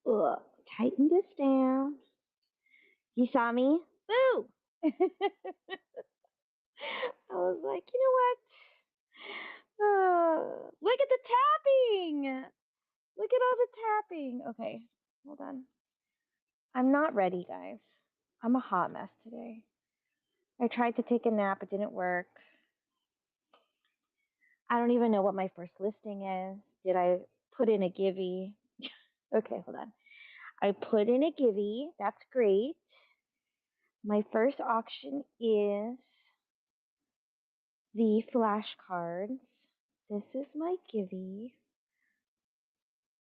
Ugh, tighten this down. You saw me? Boo! I was like, you know what? Look at the tapping. Look at all the tapping. Okay, hold on. I'm not ready, guys. I'm a hot mess today. I tried to take a nap, it didn't work. I don't even know what my first listing is. Did I put in a givey? Okay, hold on. I put in a givey. That's great. My first auction is the flashcards. This is my givey.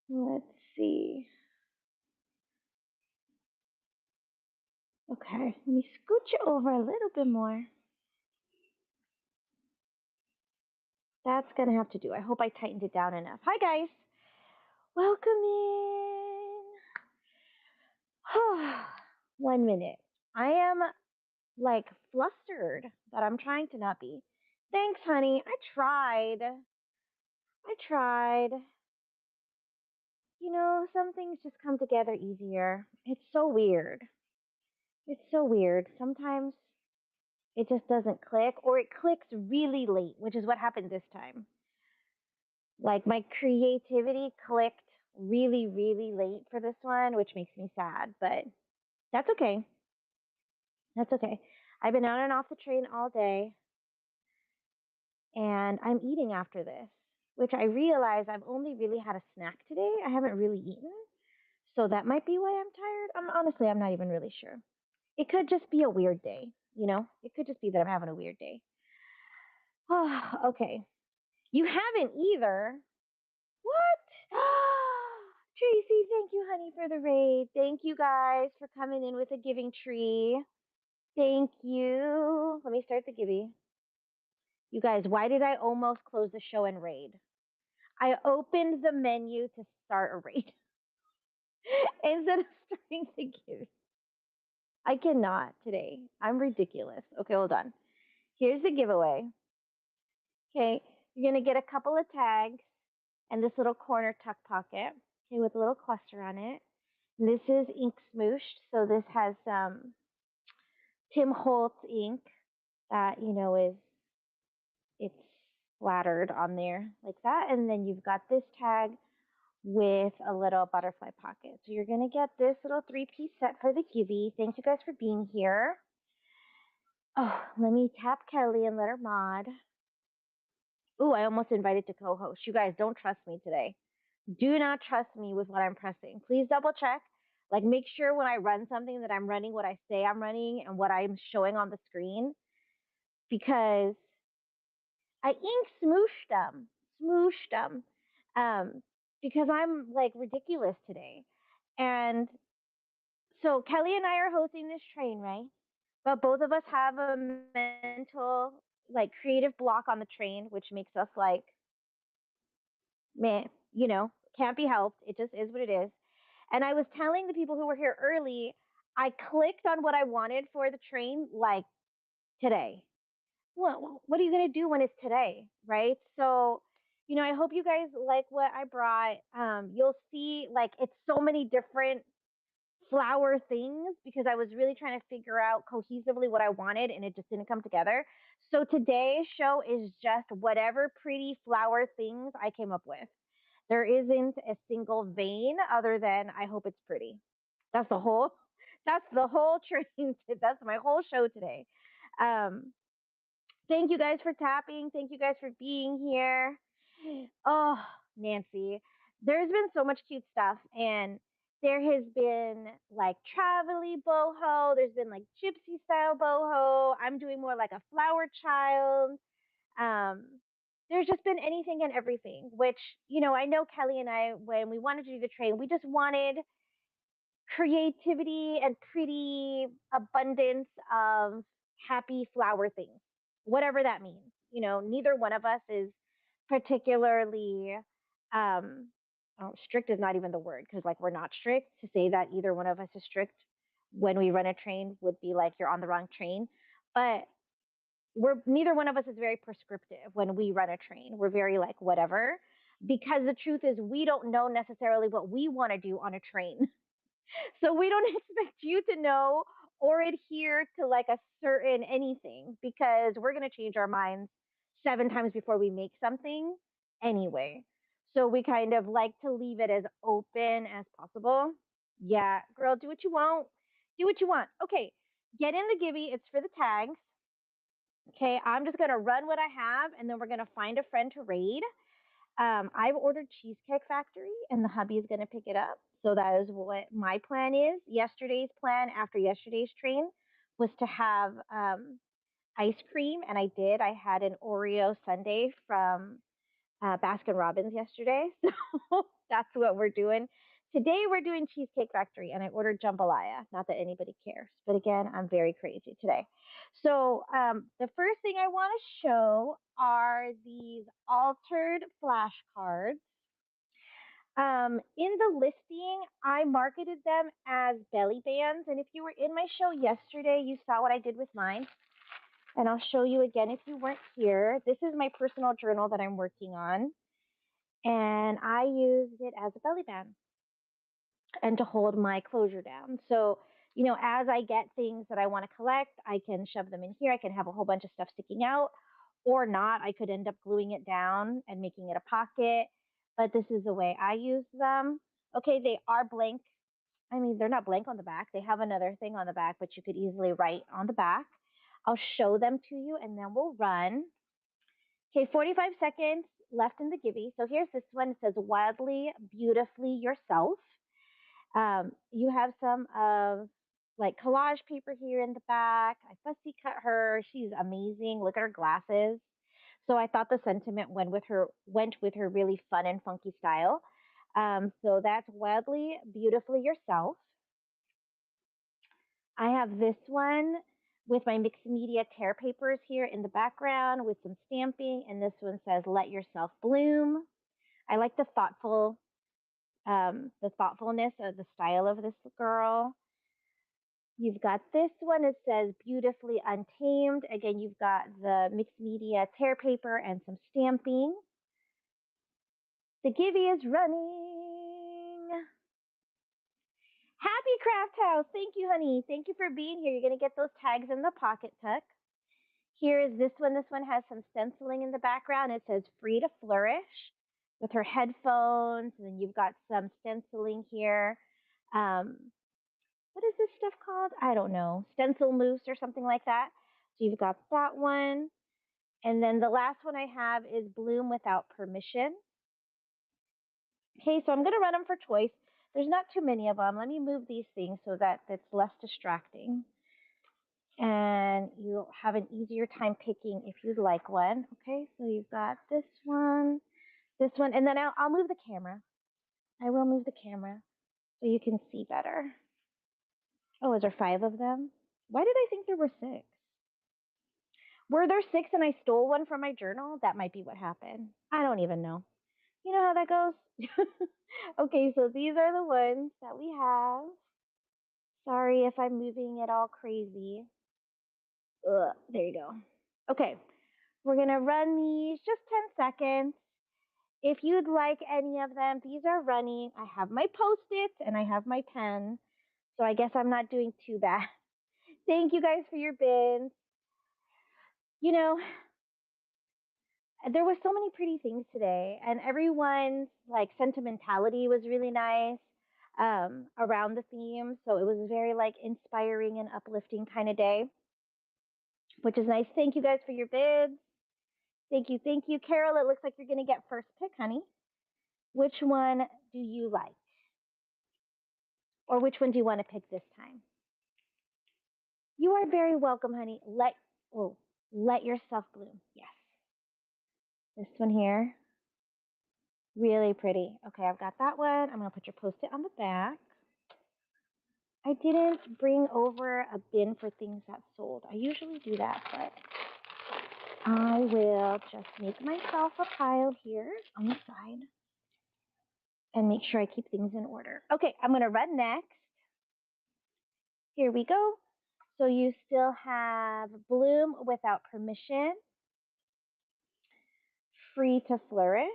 Let's see. Okay, let me scooch it over a little bit more. That's gonna have to do. I hope I tightened it down enough. Hi guys, welcome in. 1 minute. I am like flustered, but I'm trying to not be. Thanks, honey. I tried. I tried. You know, some things just come together easier. It's so weird. It's so weird. Sometimes it just doesn't click, or it clicks really late, which is what happened this time. Like my creativity clicked really, really late for this one, which makes me sad, but that's okay. That's okay. I've been on and off the train all day, and I'm eating after this, which I realize I've only really had a snack today. I haven't really eaten. So that might be why I'm tired. I'm not even really sure. It could just be a weird day, you know? It could just be that I'm having a weird day. Oh, okay. You haven't either. What? Tracy, thank you, honey, for the raid. Thank you guys for coming in with a giving tree. Thank you. Let me start the giving. You guys, why did I almost close the show and raid? I opened the menu to start a raid instead of starting the giving. I cannot today. I'm ridiculous. Okay, hold on. Here's the giveaway. Okay, you're going to get a couple of tags and this little corner tuck pocket, okay, with a little cluster on it. And this is ink smooshed, so this has some Tim Holtz ink that, you know, it's splattered on there like that. And then you've got this tag with a little butterfly pocket. So you're going to get this little 3-piece set for the givey. Thank you guys for being here. Oh, let me tap Kelly and let her mod. Ooh, I almost invited to co-host. You guys don't trust me today. Do not trust me with what I'm pressing. Please double check. Like, make sure when I run something that I'm running what I say I'm running and what I'm showing on the screen, because I ink smooshed them, because I'm like ridiculous today. And so Kelly and I are hosting this train, right? But both of us have a mental, like, creative block on the train, which makes us like, man, you know, can't be helped. It just is what it is. And I was telling the people who were here early, I clicked on what I wanted for the train like today. What are you going to do when it's today, right? So, you know, I hope you guys like what I brought. You'll see, like, it's so many different flower things because I was really trying to figure out cohesively what I wanted and it just didn't come together. So today's show is just whatever pretty flower things I came up with. There isn't a single vein other than I hope it's pretty. That's the whole train. That's my whole show today. Um, Thank you guys for tapping. Thank you guys for being here. Oh, Nancy, there's been so much cute stuff, and there has been like travel-y boho. There's been like gypsy style boho. I'm doing more like a flower child. Um, there's just been anything and everything, which, you know, I know Kelly and I, when we wanted to do the train, we just wanted creativity and pretty abundance of happy flower things, whatever that means. You know, neither one of us is particularly strict is not even the word, because like we're not strict. To say that either one of us is strict when we run a train would be like you're on the wrong train. But we're neither one of us is very prescriptive when we run a train. We're very like whatever. because the truth is we don't know necessarily what we want to do on a train. So we don't expect you to know or adhere to like a certain anything because we're going to change our minds 7 times before we make something anyway. So we kind of like to leave it as open as possible. Yeah, girl, do what you want. Do what you want. Okay, get in the gibby. It's for the tags. Okay, I'm just going to run what I have and then we're going to find a friend to raid. I've ordered Cheesecake Factory, and the hubby is going to pick it up. So that is what my plan is. Yesterday's plan after yesterday's train was to have ice cream, and I did. I had an Oreo sundae from Baskin Robbins yesterday, so that's what we're doing. Today we're doing Cheesecake Factory, and I ordered jambalaya. Not that anybody cares, but again, I'm very crazy today. So the first thing I want to show are these altered flashcards. In the listing, I marketed them as belly bands, and if you were in my show yesterday, you saw what I did with mine. And I'll show you again if you weren't here. This is my personal journal that I'm working on, and I used it as a belly band and to hold my closure down. So, as I get things that I want to collect, I can shove them in here. I can have a whole bunch of stuff sticking out or not. I could end up gluing it down and making it a pocket, but this is the way I use them. Okay, they are blank. I mean, they're not blank on the back. They have another thing on the back, but you could easily write on the back. I'll show them to you and then we'll run. Okay, 45 seconds left in the gibby. So here's this one. It says wildly, beautifully yourself. You have some of like collage paper here in the back. I fussy cut her. She's amazing. Look at her glasses. So I thought the sentiment went with her really fun and funky style. So that's wildly, beautifully yourself. I have this one with my mixed media tear papers here in the background with some stamping, and this one says "Let yourself bloom." I like the thoughtfulness of the style of this girl. You've got this one. It says "Beautifully Untamed." Again, you've got the mixed media tear paper and some stamping. The Gibby is running. Happy Craft House. Thank you, honey. Thank you for being here. You're going to get those tags in the pocket tuck. Here is this one. This one has some stenciling in the background. It says "Free to Flourish" with her headphones. And then you've got some stenciling here. What is this stuff called? I don't know. Stencil mousse or something like that. So you've got that one. And then the last one I have is Bloom Without Permission. Okay, so I'm going to run them for choice. There's not too many of them. Let me move these things so that it's less distracting. And you'll have an easier time picking if you'd like one. Okay, so you've got this one, and then I'll move the camera. I will move the camera so you can see better. Oh, is there 5 of them? Why did I think there were 6? Were there 6 and I stole one from my journal? That might be what happened. I don't even know. You know how that goes? Okay, so these are the ones that we have. Sorry if I'm moving it all crazy. Ugh, there you go. Okay, we're going to run these just 10 seconds. If you'd like any of them, these are running. I have my Post-its and I have my pen, so I guess I'm not doing too bad. Thank you guys for your bins. You know, there were so many pretty things today, and everyone's like sentimentality was really nice around the theme. So it was very like inspiring and uplifting kind of day, which is nice. Thank you guys for your bids. Thank you, thank you. Carol, it looks like you're going to get first pick, honey. Which one do you like? Or which one do you want to pick this time? You are very welcome, honey. Let yourself bloom. Yes. This one here. Really pretty. Okay, I've got that one. I'm going to put your Post-it on the back. I didn't bring over a bin for things that sold. I usually do that, but I will just make myself a pile here on the side and make sure I keep things in order. Okay, I'm going to run next. Here we go. So you still have Bloom Without Permission, Free to Flourish,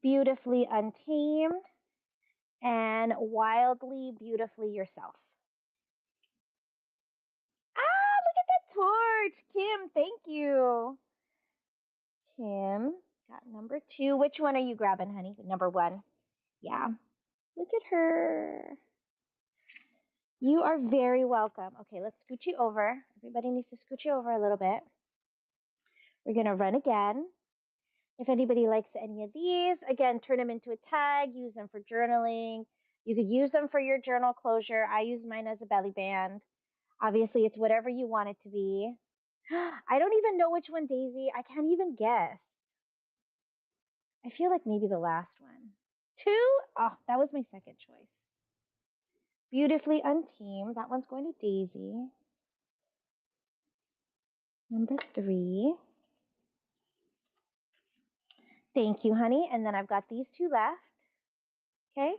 Beautifully Untamed, and Wildly Beautifully Yourself. Ah, look at that torch. Kim, thank you. Kim got number 2. Which one are you grabbing, honey? Number 1. Yeah. Look at her. You are very welcome. Okay, let's scooch you over. Everybody needs to scooch you over a little bit. We're going to run again. If anybody likes any of these, again, turn them into a tag, use them for journaling. You could use them for your journal closure. I use mine as a belly band. Obviously, it's whatever you want it to be. I don't even know which one, Daisy. I can't even guess. I feel like maybe the last one. 2? Oh, that was my second choice. Beautifully Untamed. That one's going to Daisy. Number 3. Thank you, honey. And then I've got these 2 left. Okay.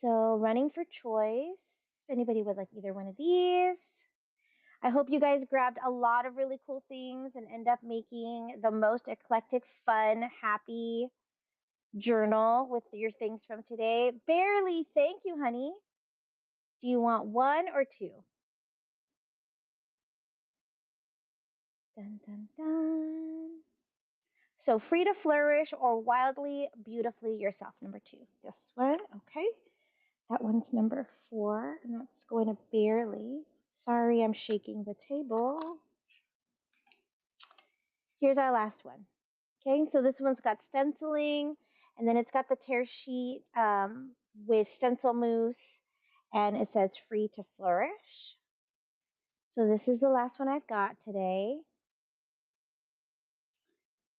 So running for choice. If anybody would like either one of these. I hope you guys grabbed a lot of really cool things and end up making the most eclectic, fun, happy journal with your things from today. Barely, thank you, honey. Do you want 1 or 2? Dun, dun, dun. So Free to Flourish or Wildly Beautifully Yourself, number 2. This one, okay. That one's number 4, and that's going to Barely. Sorry, I'm shaking the table. Here's our last one. Okay, so this one's got stenciling, and then it's got the tear sheet with stencil mousse, and it says Free to Flourish. So this is the last one I've got today.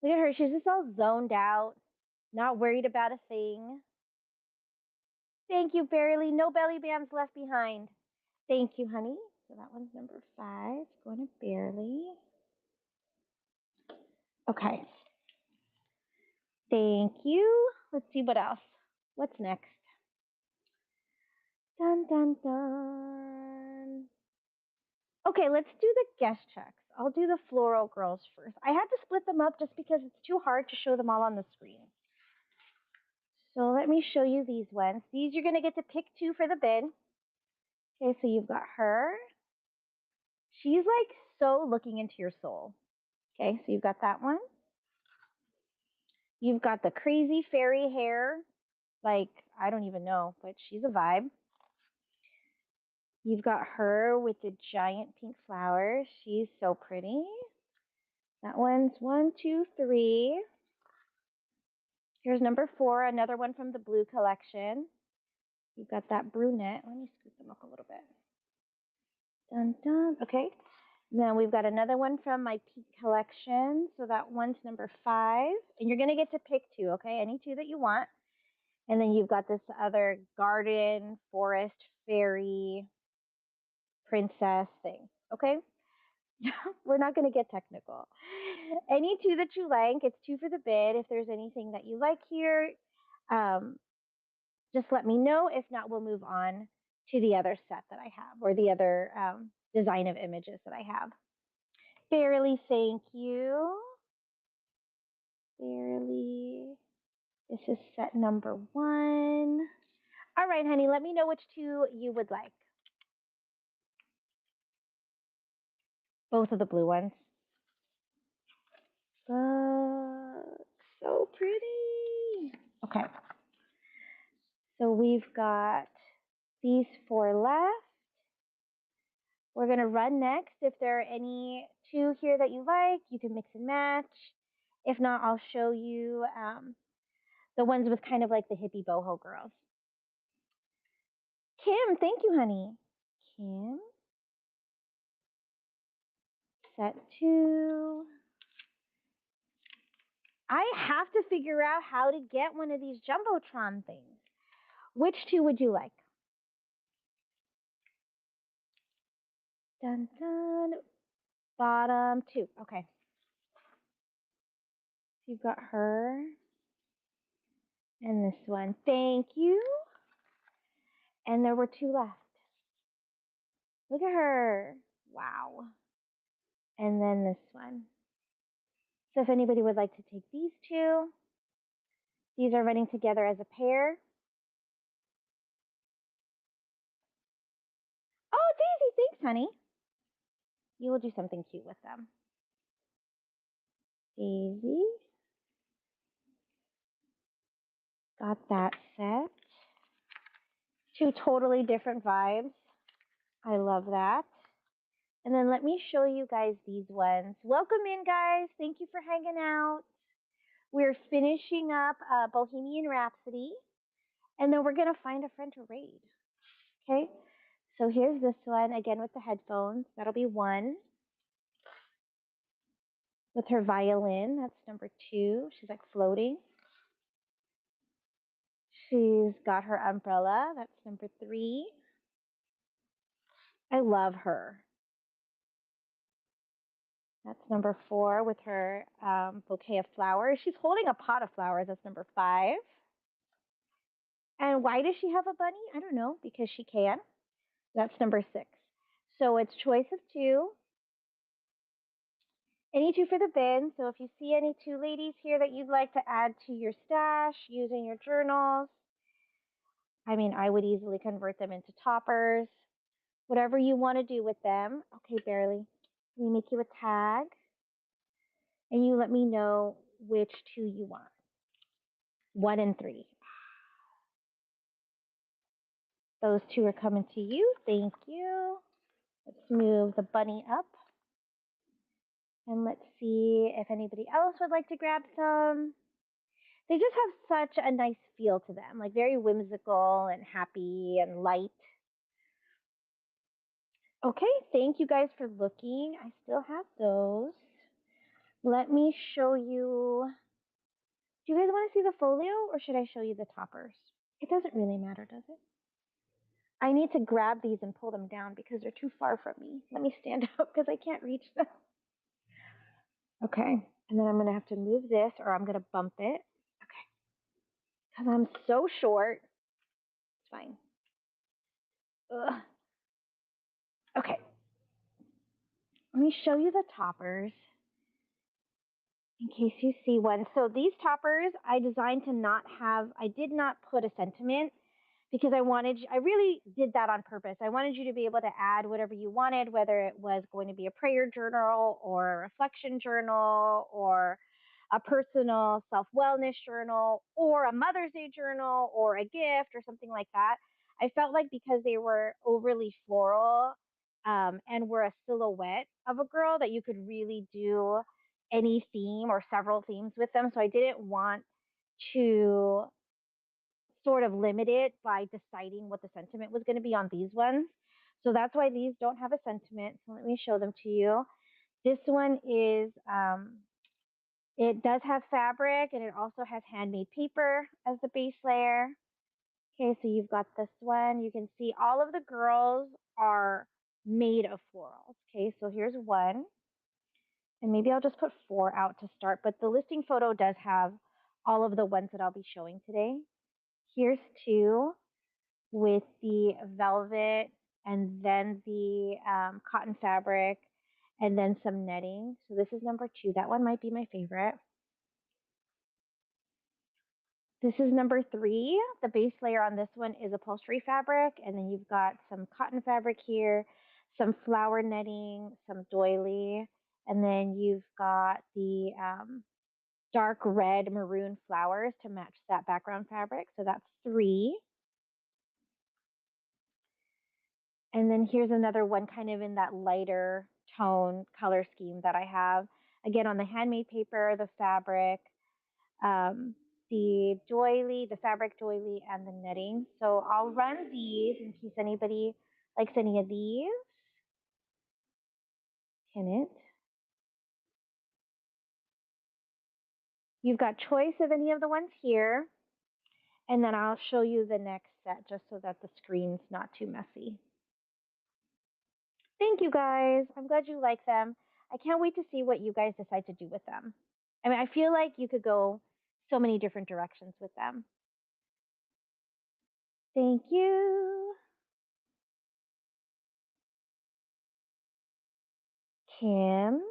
Look at her, she's just all zoned out, not worried about a thing. Thank you, Barely. No belly bands left behind. Thank you, honey. So that one's number 5. It's going to Barely. Okay. Thank you. Let's see what else. What's next? Dun, dun, dun. Okay, let's do the guest checks. I'll do the floral girls first. I had to split them up just because it's too hard to show them all on the screen. So let me show you these ones. These you're going to get to pick 2 for the bid. Okay, so you've got her. She's like so looking into your soul. Okay, so you've got that one. You've got the crazy fairy hair. Like, I don't even know, but she's a vibe. You've got her with the giant pink flowers. She's so pretty. That one's 1, 2, 3. Here's number 4, another one from the blue collection. You've got that brunette. Let me scoot them up a little bit. Dun, dun. Okay. Then we've got another one from my pink collection. So that one's number 5. And you're going to get to pick 2, okay? Any 2 that you want. And then you've got this other garden, forest, fairy, princess thing, okay? We're not going to get technical. Any 2 that you like, it's 2 for the bid. If there's anything that you like here, just let me know. If not, we'll move on to the other set that I have, or the other design of images that I have. Barely, thank you. Barely. This is set number 1. All right, honey, let me know which 2 you would like. Both of the blue ones. So pretty. Okay. So we've got these 4 left. We're going to run next. If there are any 2 here that you like, you can mix and match. If not, I'll show you the ones with kind of like the hippie boho girls. Kim, thank you, honey. Kim. Set 2. I have to figure out how to get one of these Jumbotron things. Which 2 would you like? Dun, dun. Bottom 2. Okay. You've got her and this one. Thank you. And there were 2 left. Look at her. Wow. And then this one. So if anybody would like to take these 2, These are running together as a pair. Oh, Daisy, thanks, honey. You will do something cute with them. Daisy. Got that set. Two totally different vibes. I love that. And then let me show you guys these ones. Welcome in, guys. Thank you for hanging out. We're finishing up Bohemian Rhapsody, and then we're going to find a friend to raid. Okay? So here's this one, again with the headphones. That'll be one. With her violin, that's number 2. She's like floating. She's got her umbrella, that's number 3. I love her. That's number 4 with her bouquet of flowers. She's holding a pot of flowers. That's number 5. And why does she have a bunny? I don't know, because she can. That's number 6. So it's choice of 2. Any 2 for the bin. So if you see any 2 ladies here that you'd like to add to your stash using your journals, I mean, I would easily convert them into toppers. Whatever you want to do with them. Okay, Barely. Let me make you a tag. And you let me know which 2 you want. 1 and 3. Those 2 are coming to you. Thank you. Let's move the bunny up. And let's see if anybody else would like to grab some. They just have such a nice feel to them, like very whimsical and happy and light. Okay, thank you guys for looking. I still have those. Let me show you. Do you guys want to see the folio or should I show you the toppers? It doesn't really matter, does it? I need to grab these and pull them down because they're too far from me. Let me stand up because I can't reach them. Okay, and then I'm going to have to move this or I'm going to bump it. Okay, because I'm so short. It's fine. Ugh. Okay, let me show you the toppers in case you see one. So these toppers I designed to not have, I did not put a sentiment because I really did that on purpose. I wanted you to be able to add whatever you wanted, whether it was going to be a prayer journal or a reflection journal or a personal self-wellness journal or a Mother's Day journal or a gift or something like that. I felt like because they were overly floral and were a silhouette of a girl that you could really do any theme or several themes with them. So I didn't want to sort of limit it by deciding what the sentiment was going to be on these ones. So that's why these don't have a sentiment. So let me show them to you. This one is, it does have fabric and it also has handmade paper as the base layer. Okay, so you've got this one. You can see all of the girls are made of florals. Okay, so here's one. And maybe I'll just put 4 out to start, but the listing photo does have all of the ones that I'll be showing today. Here's 2 with the velvet and then the cotton fabric and then some netting. So this is number 2. That one might be my favorite. This is number 3. The base layer on this one is upholstery fabric, and then you've got some cotton fabric here, some flower netting, some doily, and then you've got the dark red maroon flowers to match that background fabric. So that's 3. And then here's another one kind of in that lighter tone color scheme that I have. Again, on the handmade paper, the fabric, the doily, the fabric doily, and the netting. So I'll run these in case anybody likes any of these. Pin it. You've got choice of any of the ones here. And then I'll show you the next set just so that the screen's not too messy. Thank you guys. I'm glad you like them. I can't wait to see what you guys decide to do with them. I mean, I feel like you could go so many different directions with them. Thank you. Kim,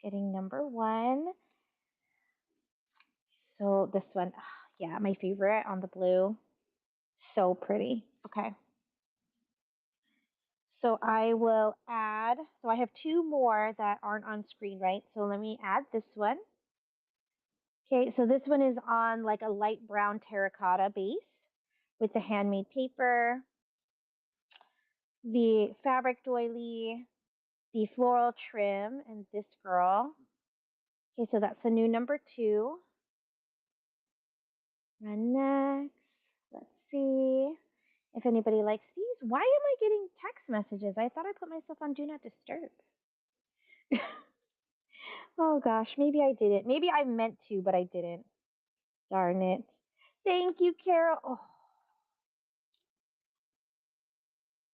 getting number 1. So this one, Yeah, my favorite on the blue. So pretty. Okay. So I will add, so I have two more that aren't on screen, right? So let me add this one. Okay, so this one is on like a light brown terracotta base with the handmade paper, the fabric doily, the floral trim, and this girl. Okay, so that's the new number 2. And next, let's see if anybody likes these. Why am I getting text messages? I thought I put myself on Do Not Disturb. Oh gosh, maybe I didn't. Maybe I meant to, but I didn't. Darn it. Thank you, Carol. Oh,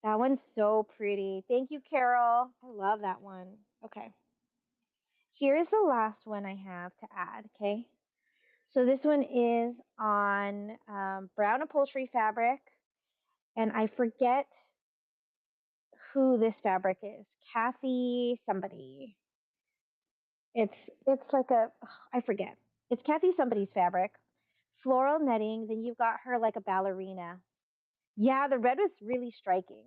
that one's so pretty. Thank you, Carol. I love that one. Okay. Here's the last one I have to add, okay? So this one is on brown upholstery fabric, and I forget who this fabric is. Kathy somebody. It's like a I forget. It's Kathy somebody's fabric. Floral netting, then you've got her like a ballerina. Yeah, the red was really striking.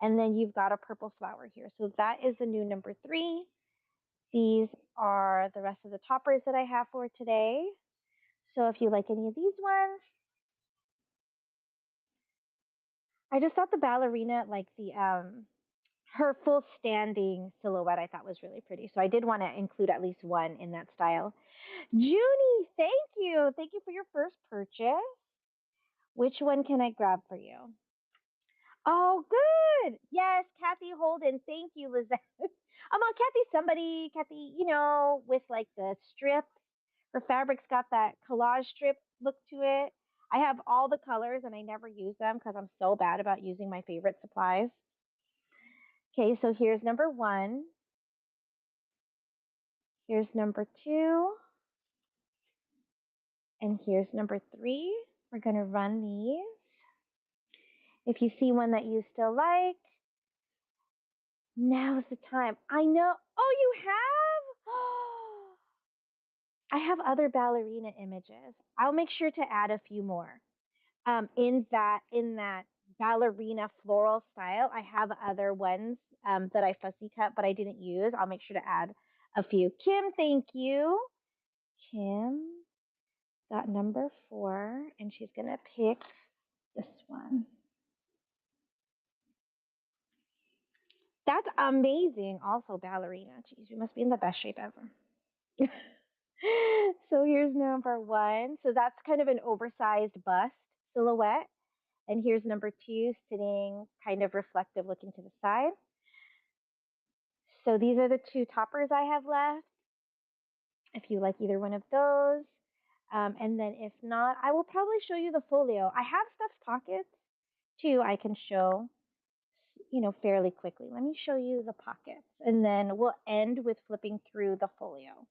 And then you've got a purple flower here. So that is the new number 3. These are the rest of the toppers that I have for today. So if you like any of these ones, I just thought the ballerina, like the her full standing silhouette, I thought was really pretty. So I did want to include at least one in that style. Junie, thank you. Thank you for your first purchase. Which one can I grab for you? Oh, good. Yes, Kathy Holden. Thank you, Lizette. Kathy, somebody, Kathy, with like the strip. Her fabric's got that collage strip look to it. I have all the colors and I never use them because I'm so bad about using my favorite supplies. Okay, so here's number 1. Here's number 2. And here's number 3. We're going to run these. If you see one that you still like, now's the time. I know. Oh, you have? I have other ballerina images. I'll make sure to add a few more. In that ballerina floral style, I have other ones that I fussy cut, but I didn't use. I'll make sure to add a few. Kim, thank you. Kim got number 4, and she's gonna pick this one. That's amazing. Also ballerina. Geez, you must be in the best shape ever. So here's number 1. So that's kind of an oversized bust silhouette. And here's number 2, sitting kind of reflective, looking to the side. So these are the 2 toppers I have left. If you like either one of those. And then if not, I will probably show you the folio. I have stuffed pockets too I can show, fairly quickly. Let me show you the pockets. And then we'll end with flipping through the folio.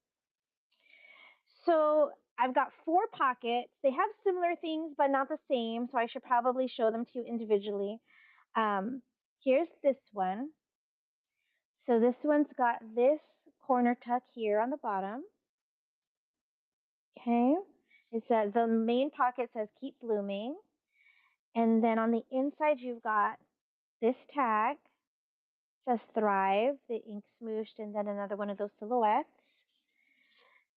So I've got 4 pockets. They have similar things, but not the same. So I should probably show them to you individually. Here's this one. So this one's got this corner tuck here on the bottom. Okay. It says the main pocket says keep blooming. And then on the inside, you've got this tag. It says thrive, the ink smooshed, and then another one of those silhouettes.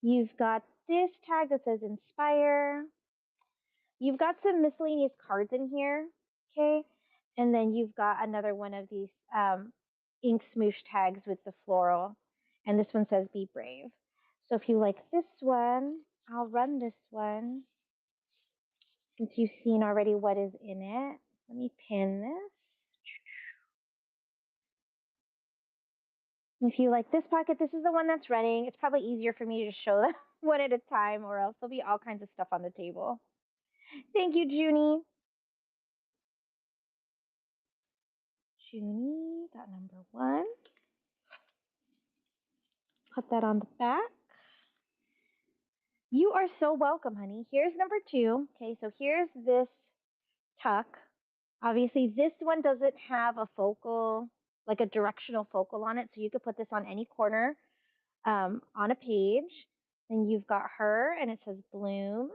You've got this tag that says inspire. You've got some miscellaneous cards in here, okay? And then you've got another one of these ink smoosh tags with the floral. And this one says be brave. So if you like this one, I'll run this one. Since you've seen already what is in it, let me pin this. If you like this pocket, this is the one that's running. It's probably easier for me to show them one at a time, or else there'll be all kinds of stuff on the table. Thank you, Junie. Junie got number 1. Put that on the back. You are so welcome, honey. Here's number 2. Okay, so here's this tuck. Obviously, this one doesn't have a focal, like a directional focal on it, so you could put this on any corner on a page. Then you've got her, and it says bloom.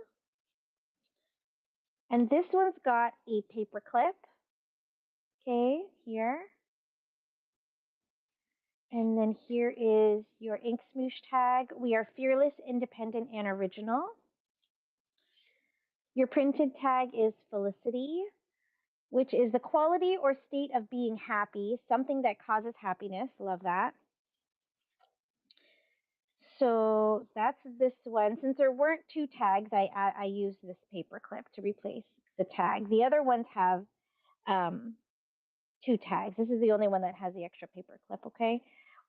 And this one's got a paper clip, okay, here. And then here is your ink smoosh tag. We are fearless, independent, and original. Your printed tag is Felicity, which is the quality or state of being happy, something that causes happiness. Love that. So that's this one. Since there weren't two tags, I used this paper clip to replace the tag. The other ones have two tags. This is the only one that has the extra paper clip, okay?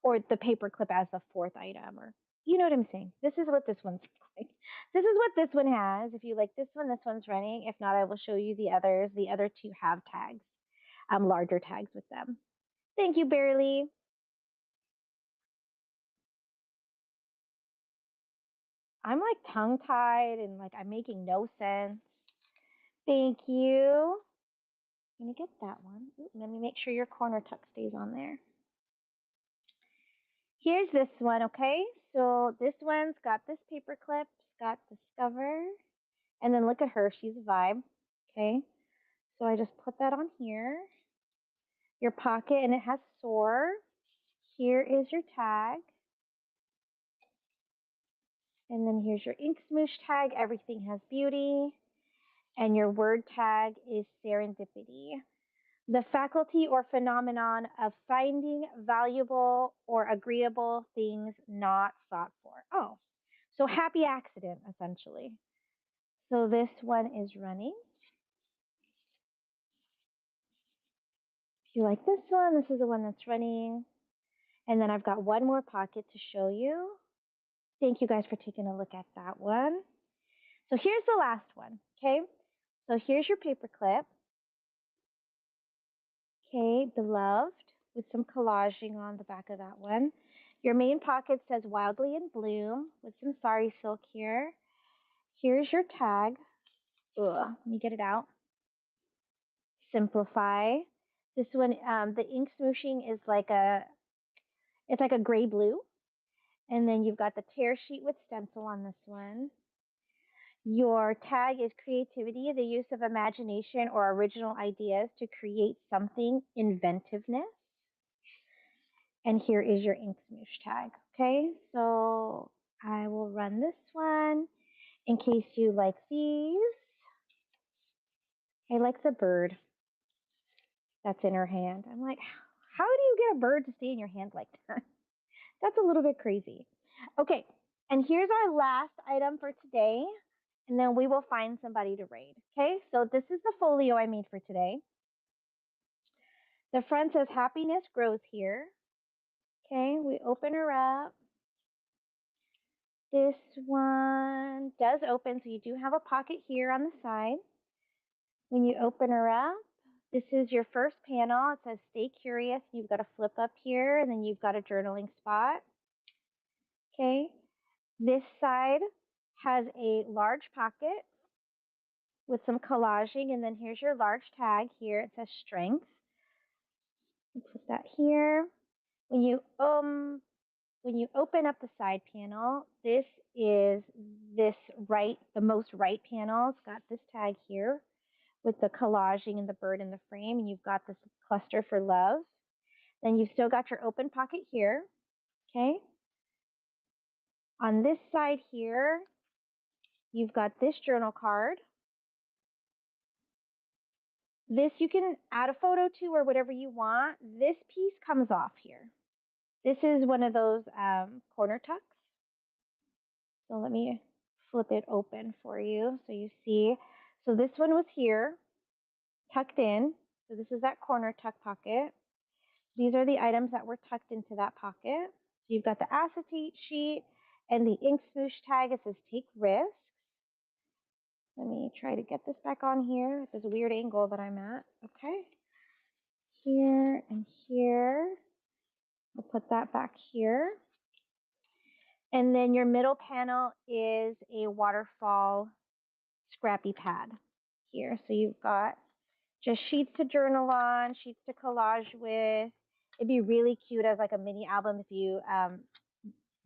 Or the paper clip as the fourth item, or you know what I'm saying. This is what this one's like. This is what this one has. If you like this one's running. If not, I will show you the others. The other two have tags, larger tags with them. Thank you, Barely. I'm like tongue tied and like I'm making no sense. Thank you. I'm gonna get that one. Ooh, let me make sure your corner tuck stays on there. Here's this one, okay? So this one's got this paper clip, it's got Discover, and then look at her, she's a vibe, okay? So I just put that on here. Your pocket, and it has Soar. Here is your tag. And then here's your ink smoosh tag, everything has beauty. And your word tag is serendipity. The faculty or phenomenon of finding valuable or agreeable things not sought for. Oh, so happy accident, essentially. So this one is running. If you like this one, this is the one that's running. And then I've got one more pocket to show you. Thank you guys for taking a look at that one. So here's the last one, okay? So here's your paper clip. Okay, Beloved, with some collaging on the back of that one. Your main pocket says Wildly in Bloom with some sari silk here. Here's your tag. Ugh, let me get it out. Simplify. This one, the ink smooshing is like it's like a gray blue. And then you've got the tear sheet with stencil on this one. Your tag is creativity, the use of imagination or original ideas to create something, inventiveness. And here is your ink smoosh tag. Okay, so I will run this one in case you like these. I like the bird that's in her hand. I'm like, how do you get a bird to stay in your hand like that? That's a little bit crazy. Okay, and here's our last item for today, and then we will find somebody to raid. Okay, so this is the folio I made for today. The front says happiness grows here. Okay, we open her up. This one does open, so you do have a pocket here on the side. When you open her up, this is your first panel. It says stay curious. You've got a flip up here, and then you've got a journaling spot. Okay, this side has a large pocket with some collaging, and then here's your large tag here. It says strength. Put that here. When you open up the side panel, this is the most right panel. It's got this tag here with the collaging and the bird in the frame, and you've got this cluster for love. Then you've still got your open pocket here, okay? On this side here, you've got this journal card. This you can add a photo to or whatever you want. This piece comes off here. This is one of those corner tucks. So let me flip it open for you so you see. So this one was here, tucked in. So this is that corner tuck pocket. These are the items that were tucked into that pocket. So you've got the acetate sheet and the ink smoosh tag. It says take risks. Let me try to get this back on here at this weird angle that I'm at. Okay. Here and here. I'll put that back here. And then your middle panel is a waterfall scrappy pad here. So you've got just sheets to journal on, sheets to collage with. It'd be really cute as like a mini album if you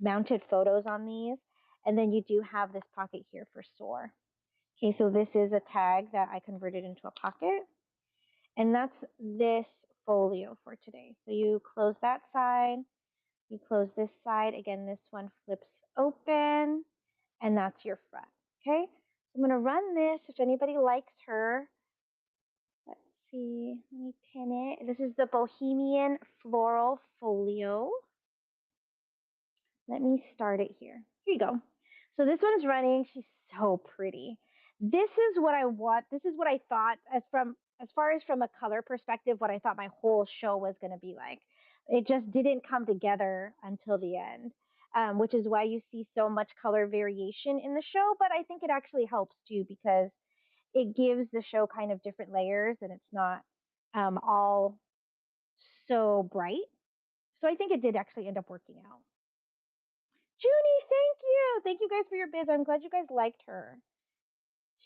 mounted photos on these. And then you do have this pocket here for Soar. Okay, so this is a tag that I converted into a pocket. And that's this folio for today. So you close that side, you close this side. Again, this one flips open, and that's your front. Okay? So I'm going to run this if anybody likes her. Let's see. Let me pin it. This is the Bohemian Floral Folio. Let me start it here. Here you go. So this one's running. She's so pretty. This is what I want. This is what I thought as far as from a color perspective, what I thought my whole show was going to be like. It just didn't come together until the end, which is why you see so much color variation in the show. But I think it actually helps too because it gives the show kind of different layers and it's not all so bright. So I think it did actually end up working out. Junie, thank you. Thank you guys for your bids. I'm glad you guys liked her.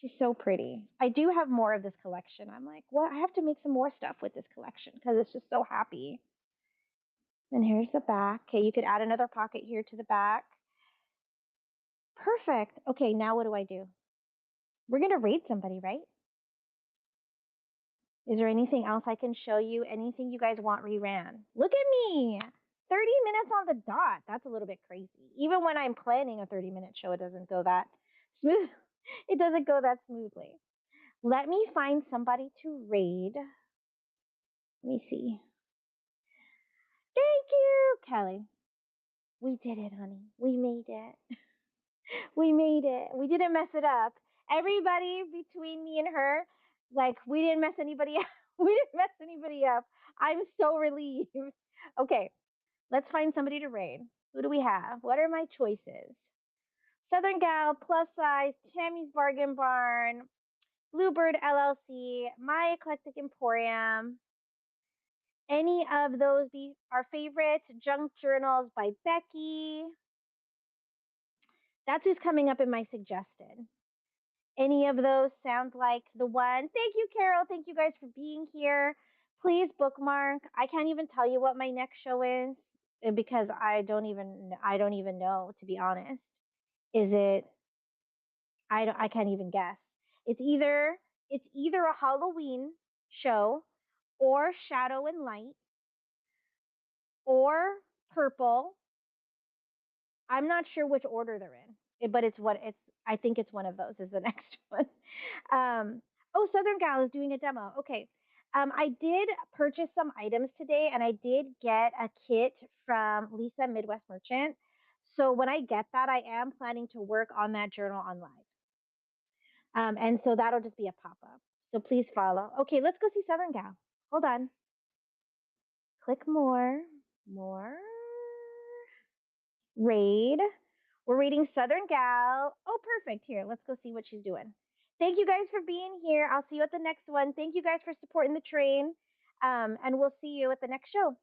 She's so pretty. I do have more of this collection. I'm like, well, I have to make some more stuff with this collection because it's just so happy. And here's the back. Okay, you could add another pocket here to the back. Perfect. Okay, now what do I do? We're going to rate somebody, right? Is there anything else I can show you? Anything you guys want reran? Look at me. 30 minutes on the dot. That's a little bit crazy. Even when I'm planning a 30-minute show, it doesn't go that smooth. It doesn't go that smoothly. Let me find somebody to raid. Let me see. Thank you, Kelly. We did it, honey. We made it. We made it. We didn't mess it up. Everybody between me and her, like, we didn't mess anybody up. We didn't mess anybody up. I'm so relieved. Okay, let's find somebody to raid. Who do we have? What are my choices? Southern Gal, Plus Size, Tammy's Bargain Barn, Bluebird LLC, My Eclectic Emporium. Any of those be our favorites? Junk Journals by Becky. That's who's coming up in my suggested. Any of those sound like the one? Thank you, Carol. Thank you guys for being here. Please bookmark. I can't even tell you what my next show is because I don't even know, to be honest. Is it? I can't even guess. It's either a Halloween show or Shadow and Light or Purple. I'm not sure which order they're in, but I think it's one of those is the next one. Oh, Southern Gal is doing a demo. Okay. I did purchase some items today and I did get a kit from Lisa Midwest Merchant. So when I get that, I am planning to work on that journal on live. And so that'll just be a pop-up. So please follow. Okay, let's go see Southern Gal. Hold on. Click more. Raid. We're reading Southern Gal. Oh, perfect. Here, let's go see what she's doing. Thank you guys for being here. I'll see you at the next one. Thank you guys for supporting the train. And we'll see you at the next show.